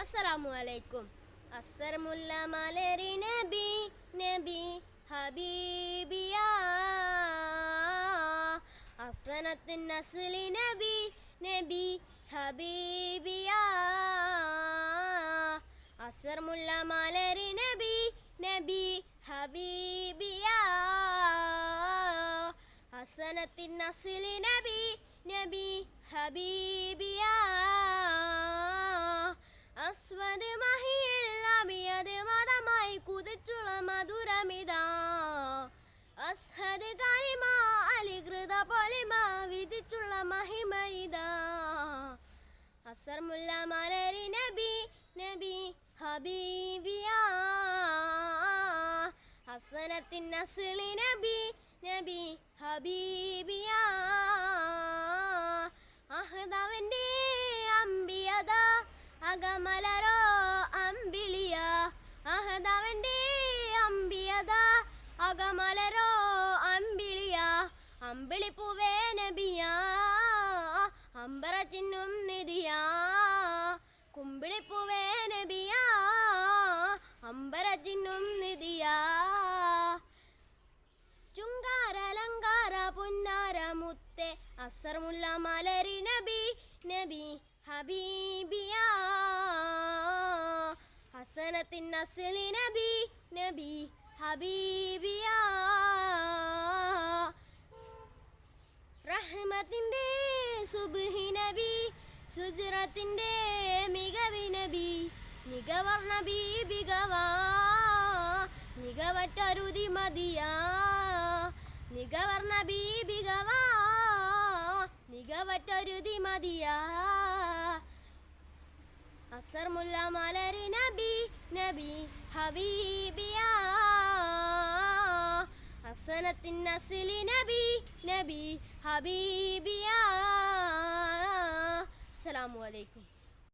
അസ്സലാമു അലൈക്കും. അസ്സർമുല്ല മലരി നബി നബി ഹബീബിയ അസനത്തിൻ നസ്ലി നബി നബി ഹബീബിയ അസ്സർമുല്ല മലരി നബി നബി ഹബീബിയ അസനത്തിൻ നസ്ലി നബി നബി ഹബീബിയ അസ്വദ് മഹിയിൽ അബിയത് മതമായി കുതിച്ചുള്ള മധുരമിതാ അസ്ഹദ് കരിമ അലികൃത പൊലിമ വിധിച്ചുള്ള മഹിമയിതാ അസർമുല്ല മലരി നബി നബി ഹബീബിയ ഹസനത്തിൻ നസ്ലി നബി നബി ഹബീബിയ അഹദവന്റെ അമ്പിയത അകമലരോ അമ്പിളിയ അഹദവന്റെ അമ്പിയത അകമലരോ അമ്പിളിയ അമ്പിളിപ്പൂവേ നബിയ അമ്പറ ചിന്നും നിധിയ കുമ്പിളിപ്പൂവേ നബിയ അമ്പറ ചിന്നും നിധിയ ചുങ്കാരലങ്കാര പുന്നാര മുത്തെ അസർമുല്ല മലരി നബി നബി ഹബീബിയ ഹസനത്തിൻ നസ്ലി നബി നബി ഹബീബിയ റഹ്മത്തിൻ്റെ സുബ്ഹി നബി സുജ്റത്തിൻ്റെ മികവി നബി നിഗവർണ ബീബികവാ നിഗവറ്റരുതി മതിയാ നിഗവർണ ബീബികവാ നിഗവറ്റരുതി മതിയാ അസർമുല്ല മലരി നബി നബി ഹബീബിയ ഹസനത്തിൻ നസ്ലി നബി നബി ഹബീബിയ. അസ്സലാമു അലൈക്കും.